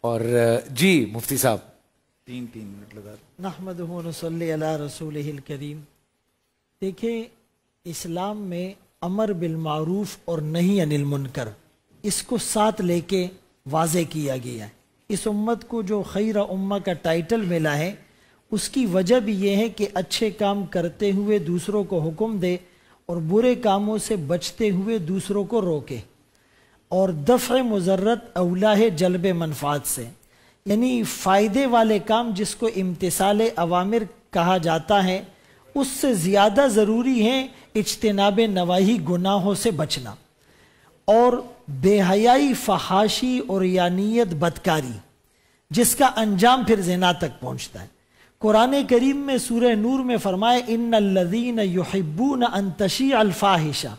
اور جی مفتی صاحب 3 منٹ لگا نحمدہ و نصلی علی رسولہ الکریم۔ دیکھیں اسلام میں امر بالمعروف اور نہی عن المنکر اس کو ساتھ لے کے واضح کیا گیا ہے۔ اس امت کو جو خیر امہ کا ٹائٹل ملا ہے اس کی وجہ بھی یہ ہے کہ اچھے کام کرتے ہوئے دوسروں کو حکم دے اور برے کاموں سے بچتے ہوئے دوسروں کو روکے، اور دفع مضرت اولا ہے جلب منفعت سے، یعنی فائدے والے کام جس کو امتثال اوامر کہا جاتا ہے اس سے زیادہ ضروری ہے اجتناب نواہی گناہوں سے بچنا، اور بے حیائی فحاشی اور یانیت بدکاری جس کا انجام پھر زنا تک پہنچتا ہے۔ قرآن کریم میں سورہ نور میں فرمائے ان الذین یحبون ان تشیع الفاحشہ،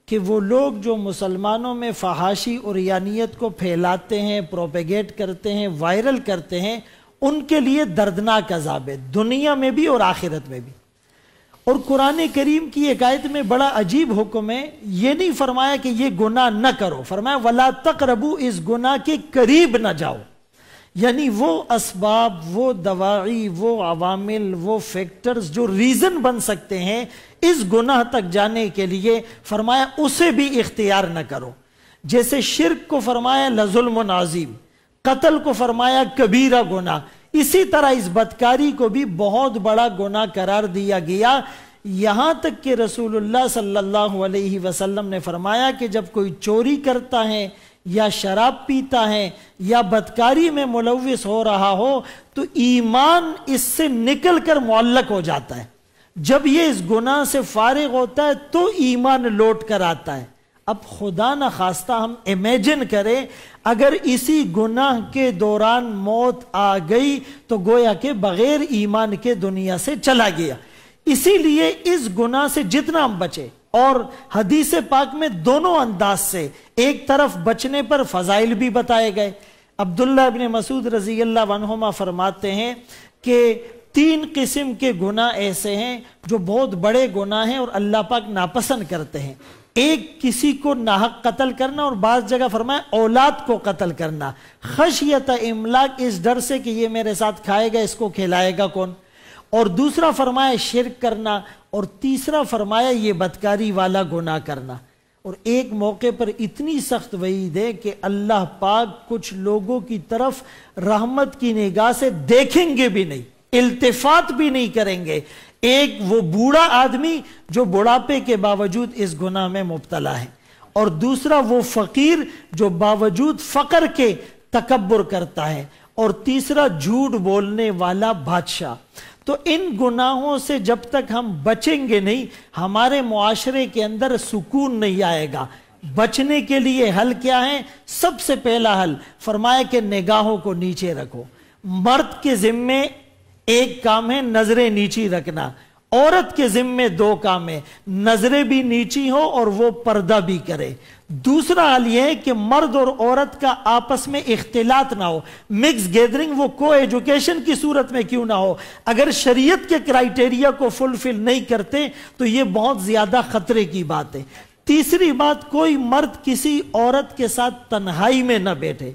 کہ وہ لوگ جو مسلمانوں میں فحاشی اور یانیت کو پھیلاتے ہیں، پروپیگیٹ کرتے ہیں، وائرل کرتے ہیں، ان کے لیے دردناک عذاب ہے، دنیا میں بھی اور آخرت میں بھی۔ اور قرآن کریم کی ایک آیت میں بڑا عجیب حکم ہے، یہ نہیں فرمایا کہ یہ گناہ نہ کرو، فرمایا وَلَا تَقْرَبُوا، اس گناہ کے قریب نہ جاؤ، یعنی وہ اسباب، وہ دواعی، وہ عوامل، وہ فیکٹرز جو ریزن بن سکتے ہیں اس گناہ تک جانے کے لیے، فرمایا اسے بھی اختیار نہ کرو۔ جیسے شرک کو فرمایا لظلم عظیم، قتل کو فرمایا کبیرہ گناہ، اسی طرح اس بدکاری کو بھی بہت بڑا گناہ قرار دیا گیا، یہاں تک کہ رسول اللہ صلی اللہ علیہ وسلم نے فرمایا کہ جب کوئی چوری کرتا ہے یا شراب پیتا ہے یا بدکاری میں ملوث ہو رہا ہو تو ایمان اس سے نکل کر معلق ہو جاتا ہے، جب یہ اس گناہ سے فارغ ہوتا ہے تو ایمان لوٹ کر آتا ہے۔ اب خدا نہ خواستہ ہم امیجن کریں اگر اسی گناہ کے دوران موت آ گئی تو گویا کہ بغیر ایمان کے دنیا سے چلا گیا۔ اسی لیے اس گناہ سے جتنا ہم بچے، اور حدیث پاک میں دونوں انداز سے، ایک طرف بچنے پر فضائل بھی بتائے گئے۔ عبداللہ ابن مسعود رضی اللہ عنہما فرماتے ہیں کہ 3 قسم کے گناہ ایسے ہیں جو بہت بڑے گناہ ہیں اور اللہ پاک ناپسند کرتے ہیں۔ ایک کسی کو ناحق قتل کرنا، اور بعض جگہ فرمایا اولاد کو قتل کرنا، خشیت املاک، اس ڈر سے کہ یہ میرے ساتھ کھائے گا، اس کو کھلائے گا کون، اور دوسرا فرمایا شرک کرنا، اور تیسرا فرمایا یہ بدکاری والا گناہ کرنا۔ اور ایک موقع پر اتنی سخت وعید ہے کہ اللہ پاک کچھ لوگوں کی طرف رحمت کی نگاہ سے دیکھیں گے بھی نہیں، التفات بھی نہیں کریں گے۔ ایک وہ بوڑھا آدمی جو بڑھاپے کے باوجود اس گناہ میں مبتلا ہے، اور دوسرا وہ فقیر جو باوجود فقر کے تکبر کرتا ہے، اور تیسرا جھوٹ بولنے والا بادشاہ۔ تو ان گناہوں سے جب تک ہم بچیں گے نہیں، ہمارے معاشرے کے اندر سکون نہیں آئے گا۔ بچنے کے لیے حل کیا ہے؟ سب سے پہلا حل فرمایا کہ نگاہوں کو نیچے رکھو۔ مرد کے ذمے ایک کام ہے نظریں نیچی رکھنا، عورت کے ذمے 2 کام ہے، نظریں بھی نیچی ہو اور وہ پردہ بھی کرے۔ دوسرا حل یہ ہے کہ مرد اور عورت کا آپس میں اختلاط نہ ہو، مکس گیدرنگ، وہ کو ایجوکیشن کی صورت میں کیوں نہ ہو، اگر شریعت کے کرائیٹیریا کو فلفل نہیں کرتے تو یہ بہت زیادہ خطرے کی بات ہے۔ تیسری بات، کوئی مرد کسی عورت کے ساتھ تنہائی میں نہ بیٹھے۔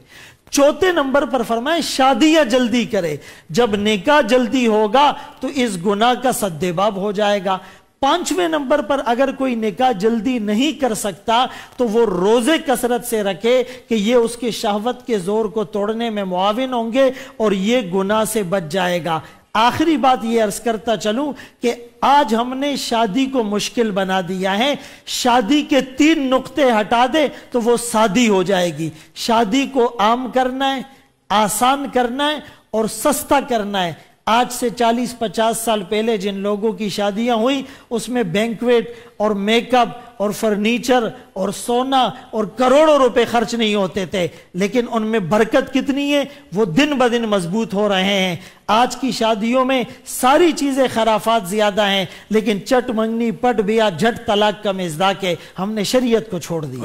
چوتھے نمبر پر فرمائے شادیاں جلدی کرے، جب نکاح جلدی ہوگا تو اس گناہ کا سدباب ہو جائے گا۔ 5ویں نمبر پر اگر کوئی نکاح جلدی نہیں کر سکتا تو وہ روزے کثرت سے رکھے کہ یہ اس کے شہوت کے زور کو توڑنے میں معاون ہوں گے اور یہ گناہ سے بچ جائے گا۔ آخری بات یہ عرض کرتا چلوں کہ آج ہم نے شادی کو مشکل بنا دیا ہے، شادی کے 3 نقطے ہٹا دے تو وہ سادی ہو جائے گی۔ شادی کو عام کرنا ہے، آسان کرنا ہے اور سستا کرنا ہے۔ آج سے 40-50 سال پہلے جن لوگوں کی شادیاں ہوئی اس میں بینکویٹ اور میک اپ اور فرنیچر اور سونا اور کروڑوں روپے خرچ نہیں ہوتے تھے، لیکن ان میں برکت کتنی ہے، وہ دن بدن مضبوط ہو رہے ہیں۔ آج کی شادیوں میں ساری چیزیں خرافات زیادہ ہیں، لیکن چٹ منگنی پٹ بیاہ جھٹ طلاق کا مزداق ہے۔ ہم نے شریعت کو چھوڑ دیا۔